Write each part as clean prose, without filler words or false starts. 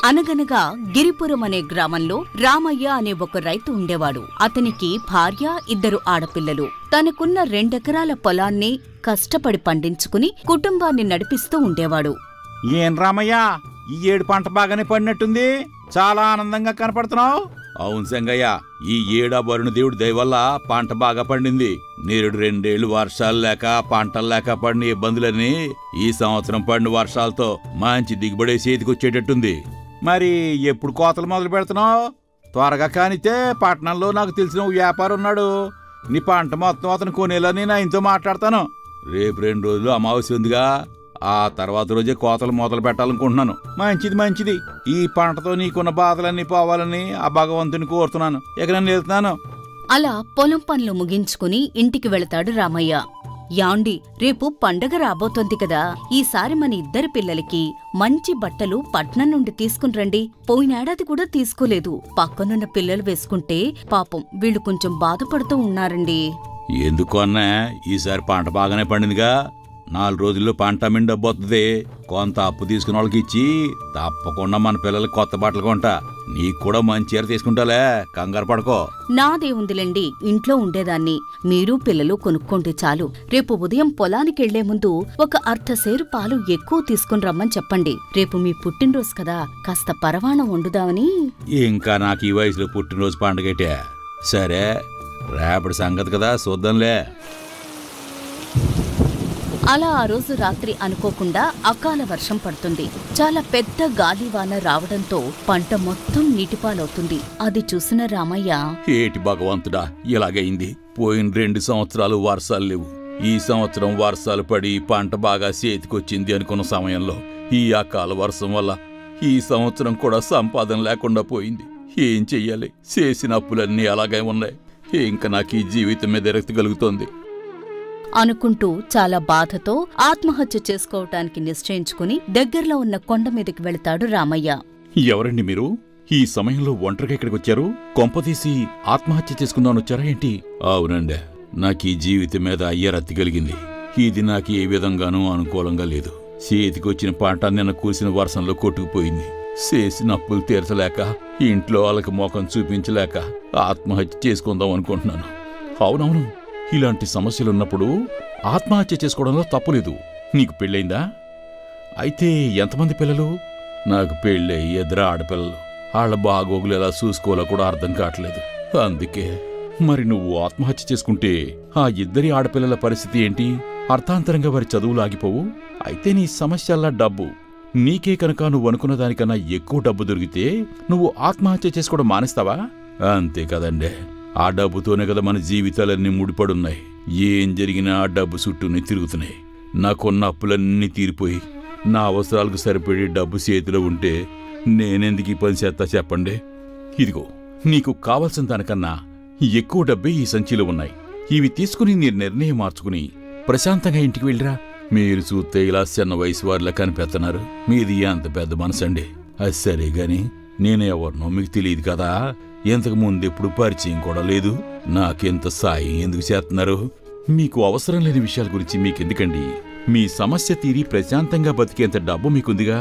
అనగనగా గిరిపురం అనే గ్రామంలో రామయ్య అనే ఒక రైతు ఉండేవాడు. అతనికి భార్య, 2 ఆడపిల్లలు. తనకున్న 2 ఎకరాల పొలాన్ని కష్టపడి పండించుకుని కుటుంబాన్ని నడిపిస్తూ ఉండేవాడు. ఏం రామయ్య, ఈ ఏడు పంట బాగానే పడినట్టుంది, చాలా ఆనందంగా కనపడుతున్నావు. అవును సంగయ్య, ఈ ఏడా వరుణ దేవుడి దయవల్ల పంట బాగా పండింది. నేరుడు 2 ఏళ్లు వర్షాలు లేక పంటలు లేక పడిన ఇబ్బందులన్నీ ఈ సంవత్సరం పడిన వర్షాలతో మంచి దిగుబడి చేతికొచ్చేటట్టుంది. మరి ఎప్పుడు కోతలు మొదలు పెడుతున్నావు? త్వరగా కానితే పట్టణంలో నాకు తెలిసిన వ్యాపారం ఉన్నాడు, నీ పంట మొత్తం అతను కొనేలా నేను ఆయనతో మాట్లాడతాను. రేపు 2 రోజులు అమావాస్య ఉందిగా, ఆ తర్వాత రోజే కోతలు మొదలు పెట్టాలనుకుంటున్నాను. మంచిది. ఈ పంటతో నీకున్న బాధలన్నీ పోవాలని ఆ భగవంతుని కోరుతున్నాను. ఇక నేను వెళ్తున్నాను. అలా పొలం పనులు ముగించుకుని ఇంటికి వెళతాడు రామయ్య. యాండి, రేపు పండగ రాబోతోంది కదా, ఈసారి మన 2 పిల్లలకి మంచి బట్టలు పట్నం నుండి తీసుకుని రండి. పోయినేడాది కూడా తీసుకోలేదు. పక్కనున్న పిల్లలు వేసుకుంటే పాపం వీళ్ళు కొంచెం బాధపడుతూ ఉన్నారండి. ఎందుకు అన్నా, ఈసారి పంట బాగానే పండిందిగా, 4 రోజుల్లో పంట అమ్మిన డబ్బు వస్తుంది. కొంత అప్పు తీసుకున్న వాళ్ళకి ఇచ్చి తప్పకుండా మన పిల్లలకి కొత్త బట్టలు కొంటా. నీకు కూడా మంచి చీర తీసుకుంటాలే, కంగారు పడుకో. నాదేముందిలేండి, ఇంట్లో ఉండేదాన్ని. మీరు పిల్లలు కొనుక్కోండి చాలు. రేపు ఉదయం పొలానికెళ్లే ముందు ఒక 1/2 సేరు పాలు ఎక్కువ తీసుకుని రమ్మని చెప్పండి. రేపు మీ పుట్టినరోజు కదా, కాస్త పరవాణం వండుదామని. ఇంకా నాకు ఈ వయసులో పుట్టినరోజు పండగేటే. సరే, రేపటి సంగతి కదా, చూద్దాంలే. అలా ఆ రోజు రాత్రి అనుకోకుండా అకాల వర్షం పడుతుంది. చాలా పెద్ద గాలివాన రావడంతో పంట మొత్తం నీటిపాలవుతుంది. అది చూసిన రామయ్య, ఏటి భగవంతుడా, ఇలాగైంది. పోయిన 2 సంవత్సరాలు వర్షాలు లేవు. ఈ సంవత్సరం వర్షాలు పడి పంట బాగా చేతికొచ్చింది అనుకున్న సమయంలో ఈ అకాల వర్షం వల్ల ఈ సంవత్సరం కూడా సంపాదన లేకుండా పోయింది. ఏం చెయ్యాలి? చేసిన అప్పులన్నీ అలాగే ఉన్నాయి. ఇంకా నాకు ఈ జీవితం మీద విరక్తి కలుగుతోంది అనుకుంటూ చాలా బాధతో ఆత్మహత్య చేసుకోవటానికి నిశ్చయించుకుని దగ్గరలో ఉన్న కొండ మీదకి వెళతాడు రామయ్య. ఎవరండి మీరు? ఈ సమయంలో ఒంటరిగా ఇక్కడికి వచ్చారు? కొంపతీసి ఆత్మహత్య చేసుకుందామని వచ్చారా ఏంటి? అవునండి, నాకు ఈ జీవితం మీద అయ్యరత్తి కలిగింది. ఇది నాకు ఏ విధంగానూ అనుకూలంగా లేదు. చేతికొచ్చిన పంట నిన్న కూసిన వర్షంలో కొట్టుకుపోయింది. చేసిన అప్పులు తీర్చలేక, ఇంట్లో వాళ్ళకి మోకం చూపించలేక ఆత్మహత్య చేసుకుందాం అనుకుంటున్నాను. అవునవును, ఇలాంటి సమస్యలున్నప్పుడు ఆత్మహత్య చేసుకోవడంలో తప్పులేదు. నీకు పెళ్ళైందా? అయితే ఎంతమంది పిల్లలు? నాకు పెళ్ళై 2 ఆడపిల్లలు. వాళ్ళ బాగోగులు ఎలా చూసుకోవాలో కూడా అర్థం కావట్లేదు. అందుకే మరి నువ్వు ఆత్మహత్య చేసుకుంటే ఆ 2 ఆడపిల్లల పరిస్థితి ఏంటి? అర్థాంతరంగా వారి చదువులు ఆగిపోవు. అయితే నీ సమస్యల్లా డబ్బు. నీకే కనుక నువ్వు అనుకున్న దానికన్నా ఎక్కువ డబ్బు దొరికితే నువ్వు ఆత్మహత్య చేసుకోవడం మానేస్తావా? అంతే కదండే, ఆ డబ్బుతోనే కదా మన జీవితాలన్నీ ముడిపడున్నాయి. ఏం జరిగినా ఆ డబ్బు చుట్టూనే తిరుగుతున్నాయి. నాకున్న అప్పులన్నీ తీరిపోయి నా అవసరాలకు సరిపడే డబ్బు చేతిలో ఉంటే నేనెందుకు ఈ పని చేస్తా చెప్పండి? ఇదిగో, నీకు కావలసిన దానికన్నా ఎక్కువ డబ్బే ఈ సంచిలో ఉన్నాయి. ఇవి తీసుకుని నీ నిర్ణయం మార్చుకుని ప్రశాంతంగా ఇంటికి వెళ్ళిరా. మీరు చూస్తే ఇలా చిన్న వయసు వారిలా కనిపెడుతున్నారు. మీది అంత పెద్ద మనసండి. అది సరే గాని, నేను ఎవరినో మీకు తెలియదు కదా, ఇంతకు ముందెప్పుడు పరిచయం కూడా లేదు. నాకెంత సాయం ఎందుకు చేస్తున్నారు? మీకు అవసరం లేని విషయాల గురించి మీకెందుకండి? మీ సమస్య తీరి ప్రశాంతంగా బతికేంత డబ్బు మీకుందిగా.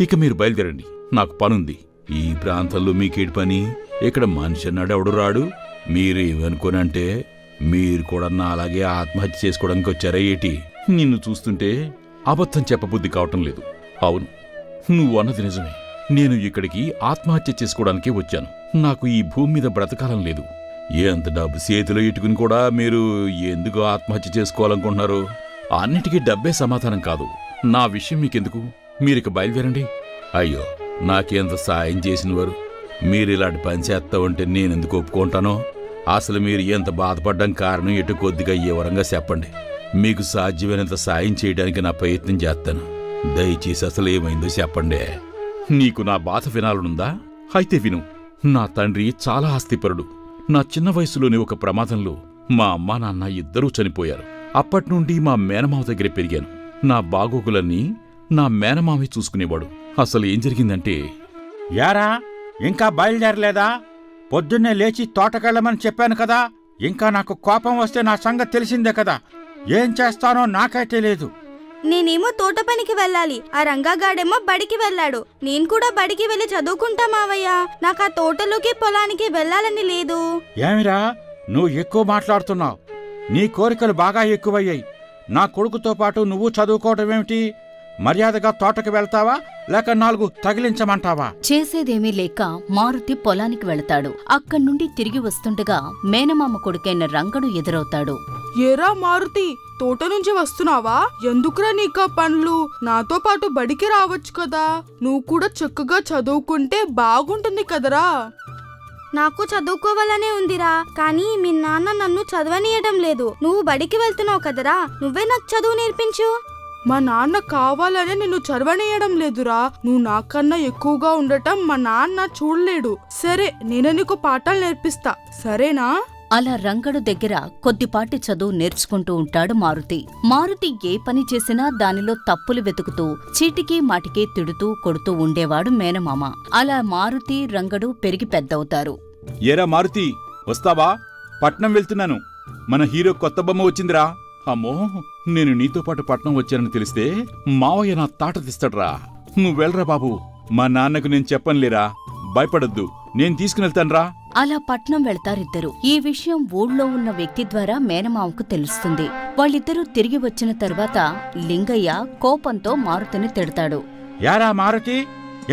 ఇక మీరు బయలుదేరండి, నాకు పనుంది. ఈ ప్రాంతంలో మీకేటి పని? ఇక్కడ మనిషి అన్నాడు ఎవడు రాడు. మీరేమనుకోనంటే మీరు కూడా నా అలాగే ఆత్మహత్య చేసుకోవడానికి వచ్చారా ఏటి? నిన్ను చూస్తుంటే అబద్ధం చెప్పబుద్ధి కావటం లేదు. అవును, నువ్వు అన్నది నిజమే. నేను ఇక్కడికి ఆత్మహత్య చేసుకోవడానికే వచ్చాను. నాకు ఈ భూమి మీద బ్రతకాలం లేదు. ఎంత డబ్బు చేతిలో ఇట్టుకుని కూడా మీరు ఎందుకు ఆత్మహత్య చేసుకోవాలనుకుంటున్నారు? అన్నిటికీ డబ్బే సమాధానం కాదు. నా విషయం మీకెందుకు? మీరిక బయలుదేరండి. అయ్యో, నాకెంత సాయం చేసినవారు. మీరిలాంటి పని చేస్తా ఉంటే నేనెందుకు ఒప్పుకుంటానో? అసలు మీరు ఎంత బాధపడ్డం కారణం ఎటు కొద్దిగా వివరంగా చెప్పండి. మీకు సాధ్యమైనంత సాయం చేయడానికి నా ప్రయత్నం చేస్తాను. దయచేసి అసలు ఏమైందో చెప్పండి. నీకు నా బాధ వినాలనుందా? అయితే విను. నా తండ్రి చాలా ఆస్తిపరుడు. నా చిన్న వయసులోనే ఒక ప్రమాదంలో మా అమ్మా నాన్న ఇద్దరూ చనిపోయారు. అప్పట్నుండి మా మేనమావ దగ్గర పెరిగాను. నా బాగోగులన్నీ నా మేనమావే చూసుకునేవాడు. అసలు ఏం జరిగిందంటే, యారా, ఇంకా బయలుదేరలేదా? పొద్దున్నే లేచి తోటకెళ్ళమని చెప్పాను కదా. ఇంకా నాకు కోపం వస్తే నా సంగతి తెలిసిందే కదా. ఏం చేస్తానో నాకే తెలియదు. నేనేమో తోట పనికి వెళ్ళాలి, ఆ రంగాగాడేమో బడికి వెళ్ళాడు. నేను కూడా బడికి వెళ్ళి చదువుకుంటా మావయ్య. నాకు ఆ తోటలోకి పొలానికి వెళ్ళాలని లేదు. ఏమిరా నువ్వు ఎక్కువ మాట్లాడుతున్నావు? నీ కోరికలు బాగా ఎక్కువయ్యాయి. నా కొడుకుతో పాటు నువ్వు చదువుకోవటం ఏమిటి? మర్యాదగా తోటకి వెళ్తావా లేక 4 తగిలించమంటావా? చేసేదేమీ లేక మారుతి పొలానికి వెళతాడు. అక్కడ్నుండి తిరిగి వస్తుండగా మేనమామ కొడుకైన రంగడు ఎదురవుతాడు. ఏరా మారుతి, తోట నుంచి వస్తున్నావా? ఎందుకురా నీకా పనులు? నాతో పాటు బడికి రావచ్చు కదా. నువ్వు కూడా చక్కగా చదువుకుంటే బాగుంటుంది కదరా. నాకు చదువుకోవాలనే ఉందిరా, కానీ మీ నాన్న నన్ను చదవనీయడం లేదు. నువ్వు బడికి వెళ్తున్నావు కదరా, నువ్వే నాకు చదువు నేర్పించు. మా నాన్న కావాలనే నిన్ను చదవనీయడం లేదురా. నువ్వు నాకన్నా ఎక్కువగా ఉండటం మా నాన్న చూడలేడు. సరే, నేను నీకు పాఠాలు నేర్పిస్తా, సరేనా? అలా రంగడు దగ్గర కొద్దిపాటి చదువు నేర్చుకుంటూ ఉంటాడు మారుతి. మారుతి ఏ పని చేసినా దానిలో తప్పులు వెతుకుతూ చీటికి మాటికి తిడుతూ కొడుతూ ఉండేవాడు మేనమామ. అలా మారుతి రంగడు పెరిగి పెద్దవుతారు. ఏరా మారుతి, వస్తావా? పట్నం వెళ్తున్నాను. మన హీరో కొత్త బొమ్మ వచ్చిందిరా. అమ్మో, నేను నీతో పాటు పట్నం వచ్చానని తెలిస్తే మావయ్య నా తాట తీస్తాడ్రా. నువ్వు వెళ్ళరా బాబు. మా నాన్నకు నేను చెప్పనులేరా. భయపడొద్దు, నేను తీసుకునెళ్తాన్రా. అలా పట్నం వెళ్తారిద్దరు. ఈ విషయం ఊళ్ళో ఉన్న వ్యక్తి ద్వారా మేనమామకు తెలుస్తుంది. వాళ్ళిద్దరూ తిరిగి వచ్చిన తరువాత లింగయ్య కోపంతో మారుతిని తిడతాడు. యారా మారుతి,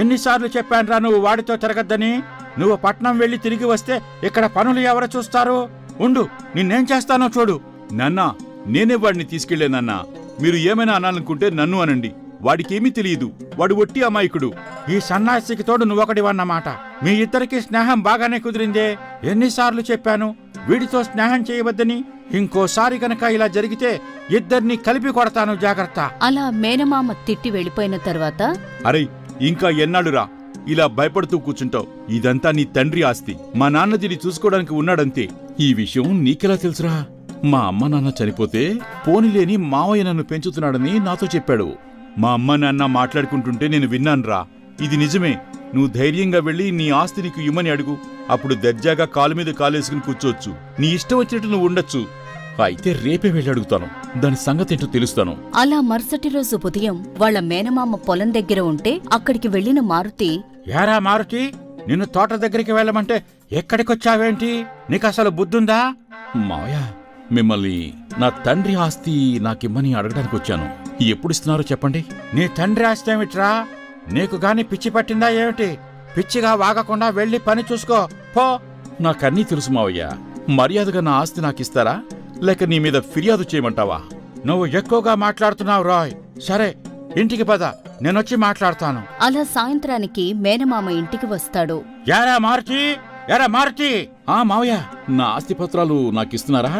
ఎన్నిసార్లు చెప్పానురా నువ్వు వాడితో తిరగద్దని? నువ్వు పట్నం వెళ్ళి తిరిగి వస్తే ఇక్కడ పనులు ఎవరు చూస్తారు? ఉండు, నిన్నేం చేస్తానో చూడు. నాన్నా, నేనే వాడిని తీసుకెళ్లేనన్నా. మీరు ఏమైనా అనాలనుకుంటే నన్ను అనండి. వాడికేమీ తెలియదు. వాడు ఒట్టి అమాయకుడు. ఈ సన్నాసికి తోడు నువ్వొకటివన్నమాట. మీ ఇద్దరికి స్నేహం బాగానే కుదిరిందే. ఎన్నిసార్లు చెప్పాను వీడితో స్నేహం చేయవద్దని? ఇంకోసారి గనక ఇలా జరిగితే ఇద్దరిని కలిపి కొడతాను, జాగ్రత్త. అలా మేనమామ తిట్టి వెళ్ళిపోయిన తర్వాత, అరే, ఇంకా ఎన్నాళ్ళురా ఇలా భయపడుతూ కూర్చుంటావు? ఇదంతా నీ తండ్రి ఆస్తి. మా నాన్న దీన్ని చూసుకోవడానికి ఉన్నాడంతే. ఈ విషయం నీకెలా తెలుసురా? మా అమ్మ నాన్న చనిపోతే పోనిలేని మావయ్య నన్ను పెంచుతున్నాడని నాతో చెప్పాడు. మా అమ్మ నాన్న మాట్లాడుకుంటుంటే నేను విన్నానురా. ఇది నిజమే. నువ్వు ధైర్యంగా వెళ్ళి నీ ఆస్తి నీకు ఇమ్మని అడుగు. అప్పుడు దర్జాగా కాలు మీద కాలేసుకుని కూర్చోవచ్చు. నీ ఇష్టం వచ్చినట్టు నువ్వు ఉండొచ్చు. అయితే రేపే వెళ్ళి అడుగుతాను. దాని సంగతేంటో తెలుస్తాను. అలా మరుసటి రోజు ఉదయం వాళ్ళ మేనమామ పొలం దగ్గర ఉంటే అక్కడికి వెళ్లిన మారుతి, యారా మారుతి, నిన్ను తోట దగ్గరికి వెళ్ళమంటే ఎక్కడికొచ్చావేంటి? నీకసలు బుద్ధుందా? మావయ్య, మిమ్మల్ని నా తండ్రి ఆస్తి నాకిమ్మని అడగడానికి వచ్చాను. ఎప్పుడిస్తున్నారో చెప్పండి. నీ తండ్రి ఆస్తి ఏమిట్రా? నీకు గాని పిచ్చి పట్టిందా ఏమిటి? పిచ్చిగా వాగకుండా వెళ్ళి పని చూసుకో పో. నాకన్నీ తెలుసు మావయ్య. మర్యాదగా నా ఆస్తి నాకిస్తారా లేక నీ మీద ఫిర్యాదు చేయమంటావా? నువ్వు ఎక్కువగా మాట్లాడుతున్నావు రాయ్. సరే, ఇంటికి పద, నేనొచ్చి మాట్లాడతాను. అలా సాయంత్రానికి మేనమామ ఇంటికి వస్తాడు. యారా మారుతి, యారా మారుతి. ఆ మావయ్య, నా ఆస్తి పత్రాలు నాకిస్తున్నారా?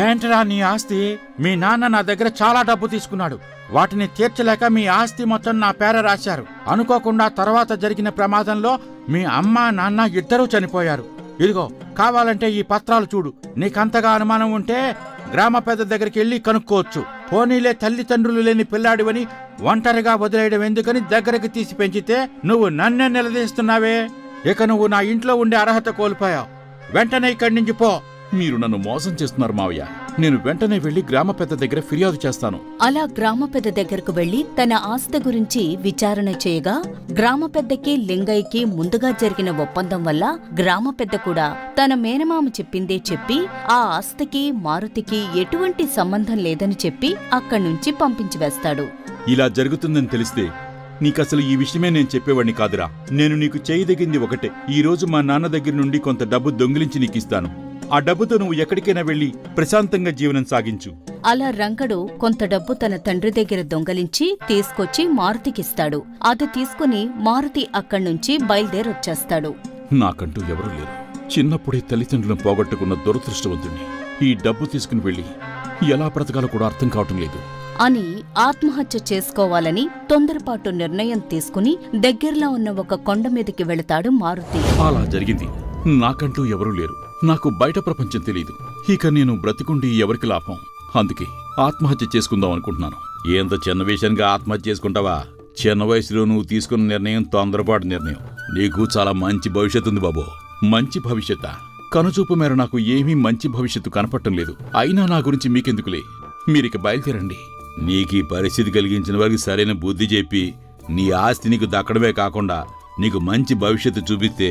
ఏంటరా నీ ఆస్తి? మీ నాన్న నా దగ్గర చాలా డబ్బు తీసుకున్నాడు. వాటిని తీర్చలేక మీ ఆస్తి మొత్తం నా పేర రాశారు. అనుకోకుండా తర్వాత జరిగిన ప్రమాదంలో మీ అమ్మ నాన్న ఇద్దరూ చనిపోయారు. ఇదిగో, కావాలంటే ఈ పత్రాలు చూడు. నీకంతగా అనుమానం ఉంటే గ్రామ పెద్ద దగ్గరికి వెళ్ళి కనుక్కోవచ్చు. పోనీలే, తల్లిదండ్రులు లేని పిల్లాడివని ఒంటరిగా వదిలేయడం ఎందుకని దగ్గరికి తీసి పెంచితే నువ్వు నన్నే నిలదీస్తున్నావే. ఇక నువ్వు నా ఇంట్లో ఉండే అర్హత కోల్పోయావు. వెంటనే ఇక్కడి నుంచి పో. మీరు నన్ను మోసం చేస్తున్నారు మావయ్య. నేను వెంటనే వెళ్లి గ్రామ పెద్ద దగ్గర ఫిర్యాదు చేస్తాను. అలా గ్రామ పెద్ద దగ్గరకు వెళ్లి తన ఆస్తి గురించి విచారణ చేయగా గ్రామ పెద్దకి లింగయ్యకి ముందుగా జరిగిన ఒప్పందం వల్ల గ్రామ పెద్ద కూడా తన మేనమామ చెప్పిందే చెప్పి ఆ ఆస్తికి మారుతికి ఎటువంటి సంబంధం లేదని చెప్పి అక్కడ్నుంచి పంపించి వేస్తాడు. ఇలా జరుగుతుందని తెలిస్తే నీకసలు ఈ విషయమే నేను చెప్పేవాడిని కాదురా. నేను నీకు చేయదగింది ఒకటే. ఈ రోజు మా నాన్న దగ్గర నుండి కొంత డబ్బు దొంగిలించి నీకిస్తాను. ఆ డబ్బుతో నువ్వు ఎక్కడికైనా వెళ్లి ప్రశాంతంగా జీవనం సాగించు. అలా రంగడు కొంత డబ్బు తన తండ్రి దగ్గర దొంగలించి తీసుకొచ్చి మారుతికిస్తాడు. అది తీసుకుని మారుతి అక్కడ్నుంచి బయలుదేరొచ్చేస్తాడు. నాకంటూ ఎవరూ లేరు. చిన్నప్పుడే తల్లిదండ్రులను పోగొట్టుకున్న దురదృష్టవంతుణ్ణి. ఈ డబ్బు తీసుకుని వెళ్ళి ఎలా బ్రతకాలో కూడా అర్థం కావటం లేదు అని ఆత్మహత్య చేసుకోవాలని తొందరపాటు నిర్ణయం తీసుకుని దగ్గరలో ఉన్న ఒక కొండ మీదకి వెళతాడు మారుతి. అలా జరిగింది. నాకంటూ ఎవరూ లేరు. నాకు బయట ప్రపంచం తెలీదు. ఇక నేను బ్రతికుండి ఎవరికి లాభం? అందుకే ఆత్మహత్య చేసుకుందాం అనుకుంటున్నాను. ఎంత చిన్న విషయంగా ఆత్మహత్య చేసుకుంటావా? చిన్న వయసులో నువ్వు తీసుకున్న నిర్ణయం తొందరపాటు నిర్ణయం. నీకు చాలా మంచి భవిష్యత్తు ఉంది బాబో. మంచి భవిష్యత్తా? కనుచూపు మేర నాకు ఏమీ మంచి భవిష్యత్తు కనపడటం లేదు. అయినా నా గురించి మీకెందుకులే, మీరిక బయలుదేరండి. నీకీ పరిస్థితి కలిగించిన వారికి సరైన బుద్ధి చెప్పి నీ ఆస్తి నీకు దక్కడమే కాకుండా నీకు మంచి భవిష్యత్తు చూపిస్తే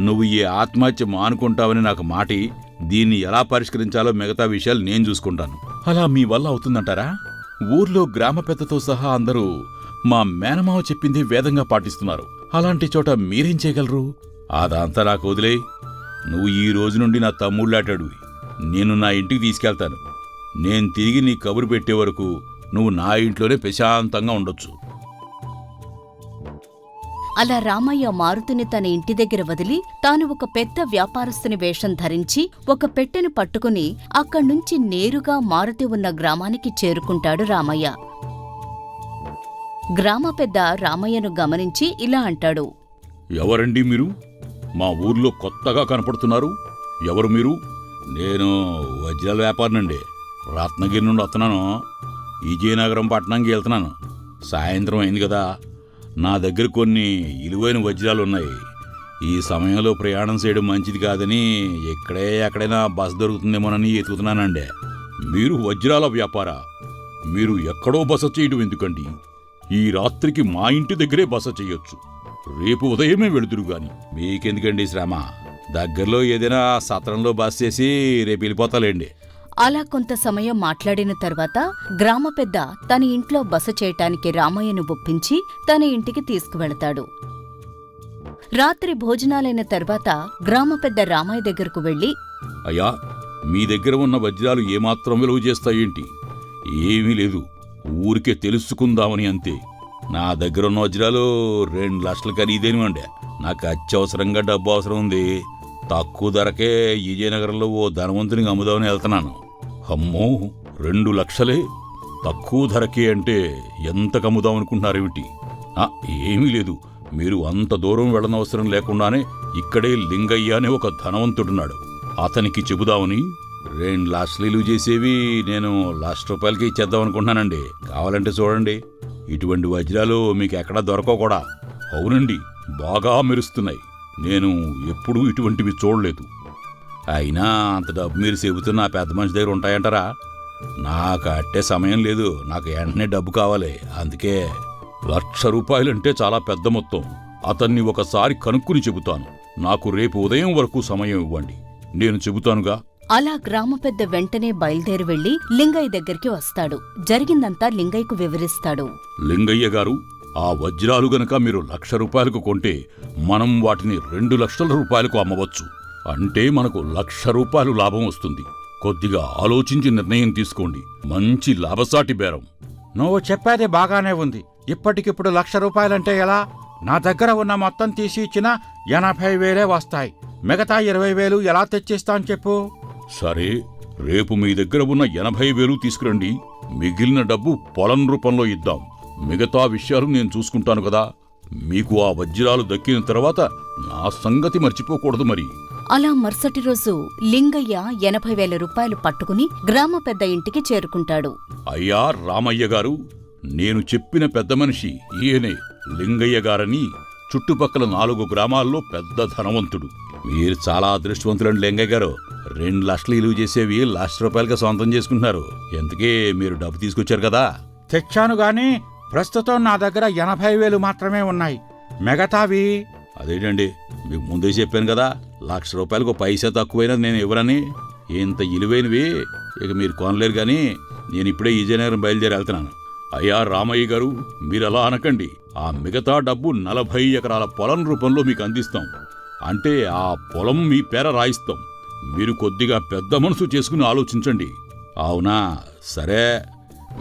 నువ్వు ఈ ఆత్మహత్య మానుకుంటావని నాకు మాటి. దీన్ని ఎలా పరిష్కరించాలో మిగతా విషయాలు నేను చూసుకుంటాను. అలా మీ వల్ల అవుతుందంటారా? ఊర్లో గ్రామ పెద్దతో సహా అందరూ మా మేనమావ చెప్పింది వేదంగా పాటిస్తున్నారు. అలాంటి చోట మీరేం చేయగలరు? అదంతా నాకు వదిలే. నువ్వు ఈ రోజు నుండి నా తమ్ముళ్ళాటాడువి. నేను నా ఇంటికి తీసుకెళ్తాను. నేను తిరిగి నీ కబురు పెట్టే వరకు నువ్వు నా ఇంట్లోనే ప్రశాంతంగా ఉండొచ్చు. అలా రామయ్య మారుతిని తన ఇంటి దగ్గర వదిలి తాను ఒక పెద్ద వ్యాపారస్తుని వేషం ధరించి ఒక పెట్టెను పట్టుకుని అక్కడ్నుంచి నేరుగా మారుతి ఉన్న గ్రామానికి చేరుకుంటాడు రామయ్య. గ్రామ పెద్ద రామయ్యను గమనించి ఇలా అంటాడు. ఎవరండి మీరు? మా ఊర్లో కొత్తగా కనపడుతున్నారు. ఎవరు మీరు? నేను వజ్రాల వ్యాపారినండి. రత్నగిరి నుండి వస్తున్నాను. విజయనగరం పట్టణంకి వెళ్తున్నాను. సాయంత్రం అయింది కదా. నా దగ్గర కొన్ని విలువైన వజ్రాలున్నాయి. ఈ సమయంలో ప్రయాణం చేయడం మంచిది కాదని ఇక్కడే ఎక్కడైనా బస దొరుకుతుందేమోనని ఎతుకుతున్నానండి. మీరు వజ్రాల వ్యాపారా? మీరు ఎక్కడో బస చేయడం ఎందుకండి? ఈ రాత్రికి మా ఇంటి దగ్గరే బస చెయ్యొచ్చు. రేపు ఉదయమే వెళుతురు గాని మీకెందుకండి శ్రమ? దగ్గరలో ఏదైనా సత్రంలో బస చేసి రేపు వెళ్ళిపోతాలేండి. అలా కొంత సమయం మాట్లాడిన తర్వాత గ్రామ పెద్ద తన ఇంట్లో బస చేయటానికి రామయ్యను ఒప్పించి తన ఇంటికి తీసుకువెళతాడు. రాత్రి భోజనాలైన తర్వాత గ్రామ పెద్ద రామయ్య దగ్గరకు వెళ్లి, అయ్యా, మీ దగ్గర ఉన్న వజ్రాలు ఏమాత్రం విలువ చేస్తాయేంటి? ఏమీ లేదు, ఊరికే తెలుసుకుందామని అంతే. నా దగ్గరున్న వజ్రాలు 2 లక్షలు ఖరీదైనవండి. నాకు అత్యవసరంగా డబ్బు అవసరం ఉంది. తక్కువ ధరకే విజయనగరంలో ఓ ధనవంతునికి అమ్ముదామని వెళ్తున్నాను. అమ్మో, 2 లక్షలే? తక్కువ ధరకే అంటే ఎంతకు అమ్ముదామనుకుంటున్నారేమిటి? ఏమీ లేదు, మీరు అంత దూరం వెళ్ళనవసరం లేకుండానే ఇక్కడే లింగయ్య అనే ఒక ధనవంతుడున్నాడు. అతనికి చెబుదామని 2 లక్షలు విలువ చేసేవి నేను ₹1,00,000కి ఇచ్చేద్దామనుకుంటున్నానండి. కావాలంటే చూడండి. ఇటువంటి వజ్రాలు మీకు ఎక్కడా దొరకవు కూడా. అవునండి, బాగా మెరుస్తున్నాయి. నేను ఎప్పుడూ ఇటువంటివి చూడలేదు. అయినా అంత డబ్బు మీరు చెబుతున్న ఆ పెద్ద మనిషి దగ్గర ఉంటాయంటారా? నాకు అట్టే సమయం లేదు. నాకు వెంటనే డబ్బు కావాలి. అందుకే ₹1,00,000 చాలా పెద్ద మొత్తం. అతన్ని ఒకసారి కనుక్కుని చెబుతాను. నాకు రేపు ఉదయం వరకు సమయం ఇవ్వండి. నేను చెబుతానుగా. అలా గ్రామ పెద్ద వెంటనే బయలుదేరి వెళ్లి లింగయ్య దగ్గరికి వస్తాడు. జరిగిందంతా లింగయ్యకు వివరిస్తాడు. లింగయ్య గారు, ఆ వజ్రాలు గనక మీరు ₹1,00,000కు కొంటే మనం వాటిని ₹2,00,000కు అమ్మవచ్చు. అంటే మనకు ₹1,00,000 లాభం వస్తుంది. కొద్దిగా ఆలోచించి నిర్ణయం తీసుకోండి. మంచి లాభసాటి బేరం. నువ్వు చెప్పేది బాగానే ఉంది. ఇప్పటికిప్పుడు ₹1,00,000 ఎలా? నా దగ్గర ఉన్న మొత్తం తీసి ఇచ్చిన 80,000 వస్తాయి. మిగతా 20,000 ఎలా తెచ్చిస్తాను చెప్పు? సరే, రేపు మీ దగ్గర ఉన్న 80,000 తీసుకురండి. మిగిలిన డబ్బు పొలం రూపంలో ఇద్దాం. మిగతా విషయాలు నేను చూసుకుంటాను కదా. మీకు ఆ వజ్రాలు దక్కిన తర్వాత నా సంగతి మర్చిపోకూడదు మరి. అలా మరుసటి రోజు లింగయ్య 80,000 పట్టుకుని గ్రామ పెద్ద ఇంటికి చేరుకుంటాడు. అయ్యా రామయ్య గారు, నేను చెప్పిన పెద్ద మనిషి ఈయనే లింగయ్య గారని. చుట్టుపక్కల 4 గ్రామాల్లో పెద్ద ధనవంతుడు. మీరు చాలా అదృష్టవంతులండి లింగయ్య గారు. 2 లక్షలు విలువ చేసేవి ₹1,00,000కి సొంతం చేసుకుంటున్నారు. ఎందుకే మీరు డబ్బు తీసుకొచ్చారు కదా. తెచ్చాను గాని ప్రస్తుతం నా దగ్గర 80,000 మాత్రమే ఉన్నాయి. మిగతావి అదేంటండి, మీకు ముందే చెప్పాను కదా, ₹1,00,000కు పైసా తక్కువైనా నేను ఇవ్వరని. ఇంత విలువైనవి ఇక మీరు కొనలేరు గాని నేను ఇప్పుడే విజయనగరం బయలుదేరి వెళ్తున్నాను. అయ్యా రామయ్య గారు, మీరు అలా అనకండి. ఆ మిగతా డబ్బు 40 ఎకరాల పొలం రూపంలో మీకు అందిస్తాం. అంటే ఆ పొలం మీ పేర రాయిస్తాం. మీరు కొద్దిగా పెద్ద మనసు చేసుకుని ఆలోచించండి. అవునా? సరే,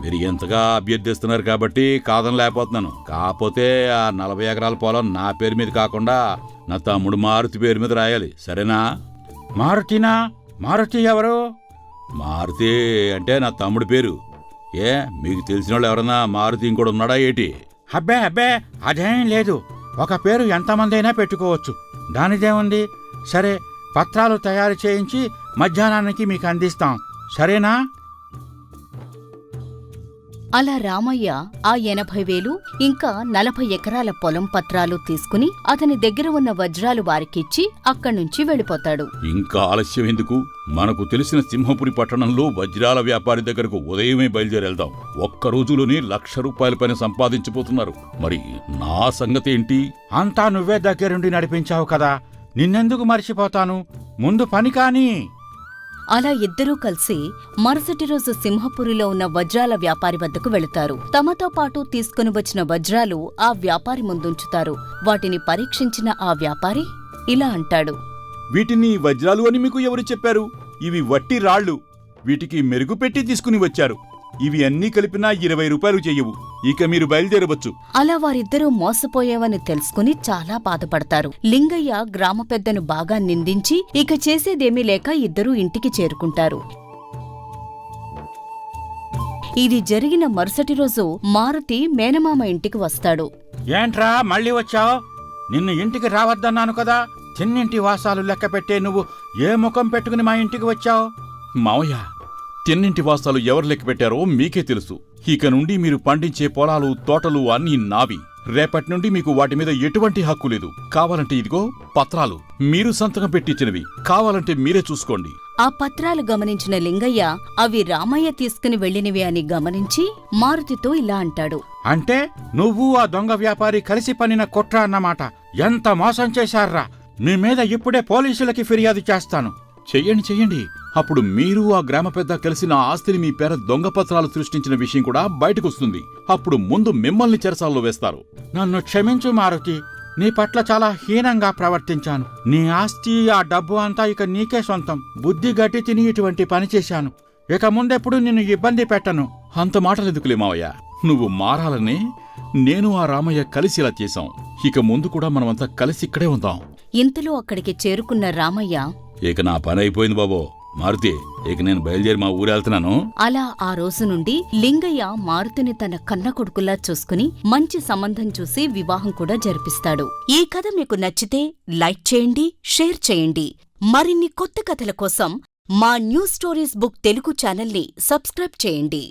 మీరు ఎంతగా అభ్యర్థిస్తున్నారు కాబట్టి కాదని లేకపోతున్నాను. కాకపోతే ఆ 40 ఎకరాల పొలం నా పేరు మీద కాకుండా నా తమ్ముడు మారుతి పేరు మీద రాయాలి. సరేనా? మారుతినా? మారుతి ఎవరు? మారుతి అంటే నా తమ్ముడి పేరు. మీకు తెలిసిన వాళ్ళు ఎవరన్నా మారుతి ఇంకోటి ఉన్నాడా ఏటి? అబ్బే అబ్బే, అదేం లేదు. ఒక పేరు ఎంతమందైనా పెట్టుకోవచ్చు. దానిదేముంది? సరే, పత్రాలు తయారు చేయించి మధ్యాహ్నానికి మీకు అందిస్తాం. సరేనా? అలా రామయ్య ఆ 80,000 ఇంకా 40 ఎకరాల పొలం పత్రాలు తీసుకుని అతని దగ్గర ఉన్న వజ్రాలు వారికిచ్చి అక్కడ్నుంచి వెళ్ళిపోతాడు. ఇంకా ఆలస్యం ఎందుకు? మనకు తెలిసిన సింహపురి పట్టణంలో వజ్రాల వ్యాపారి దగ్గరకు ఉదయమే బయలుదేరెళ్దాం. ఒక్క రోజులోనే ₹1,00,000 పైన సంపాదించిపోతున్నారు. మరి నా సంగతేంటి? అంతా నువ్వే దగ్గరుండి నడిపించావు కదా, నిన్నెందుకు మర్చిపోతాను? ముందు పని కాని. అలా ఇద్దరూ కలిసి మరుసటి రోజు సింహపురిలో ఉన్న వజ్రాల వ్యాపారి వద్దకు వెళుతారు. తమతో పాటు తీసుకుని వచ్చిన వజ్రాలు ఆ వ్యాపారి ముందుంచుతారు. వాటిని పరీక్షించిన ఆ వ్యాపారి ఇలా అంటాడు. వీటిని వజ్రాలు అని మీకు ఎవరు చెప్పారు? ఇవి వట్టి రాళ్ళు. వీటికి మెరుగు పెట్టి తీసుకుని వచ్చారు. ఇవి అన్నీ కలిపినా ₹20 చెయ్యవు. ఇక మీరు బయలుదేరవచ్చు. అలా వారిద్దరూ మోసపోయావని తెలుసుకుని చాలా బాధపడతారు. లింగయ్య గ్రామ పెద్దను బాగా నిందించి ఇక చేసేదేమీ లేక ఇద్దరూ ఇంటికి చేరుకుంటారు. ఇది జరిగిన మరుసటి రోజు మారుతి మేనమామ ఇంటికి వస్తాడు. ఏంట్రా మళ్ళీ వచ్చావు? నిన్ను ఇంటికి రావద్దన్నాను కదా. చిన్నింటి వాసాలు లెక్క పెట్టే నువ్వు ఏ ముఖం పెట్టుకుని మా ఇంటికి వచ్చావు? మావయ్య, తిన్నింటి వాసాలు ఎవరు లెక్క పెట్టారో మీకే తెలుసు. ఇక నుండి మీరు పండించే పొలాలు, తోటలు అన్నీ నావి. రేపటి నుండి మీకు వాటి మీద ఎటువంటి హక్కు లేదు. కావాలంటే ఇదిగో పత్రాలు, మీరు సంతకం పెట్టించినవి. కావాలంటే మీరే చూసుకోండి. ఆ పత్రాలు గమనించిన లింగయ్య అవి రామయ్య తీసుకుని వెళ్ళినవి అని గమనించి మారుతితో ఇలా అంటాడు. అంటే నువ్వు ఆ దొంగ వ్యాపారి కలిసి పనిన కుట్ర అన్నమాట. ఎంత మోసం చేశారా! మీ మీద ఇప్పుడే పోలీసులకి ఫిర్యాదు చేస్తాను. చెయ్యండి. అప్పుడు మీరు ఆ గ్రామ పెద్ద కలిసి నా ఆస్తిని మీ పేర దొంగ పత్రాలు సృష్టించిన విషయం కూడా బయటకొస్తుంది. అప్పుడు ముందు మిమ్మల్ని చెరసాల్లో వేస్తారు. నన్ను క్షమించు మారుతి, నీ పట్ల చాలా హీనంగా ప్రవర్తించాను. నీ ఆస్తి, ఆ డబ్బు అంతా ఇక నీకే సొంతం. బుద్ధి గట్టి తిని ఇటువంటి పని చేశాను. ఇక ముందెప్పుడు నిన్ను ఇబ్బంది పెట్టను. అంత మాటలెందుకులే మావయ్య. నువ్వు మారాలనే నేను ఆ రామయ్య కలిసి ఇలా చేశాం. ఇక ముందు కూడా మనమంతా కలిసి ఇక్కడే ఉందాం. ఇంతలో అక్కడికి చేరుకున్న రామయ్య, ఇక నా పని అయిపోయింది బాబో. మారుతి, ఇక నేను బయలుదేరి మా ఊరెళ్తున్నాను. అలా ఆ రోజు నుండి లింగయ్య మారుతిని తన కన్న కొడుకులా చూసుకుని మంచి సంబంధం చూసి వివాహం కూడా జరిపిస్తాడు. ఈ కథ మీకు నచ్చితే లైక్ చేయండి, షేర్ చేయండి. మరిన్ని కొత్త కథల కోసం మా న్యూ స్టోరీస్ బుక్ తెలుగు ఛానల్ని సబ్స్క్రైబ్ చేయండి.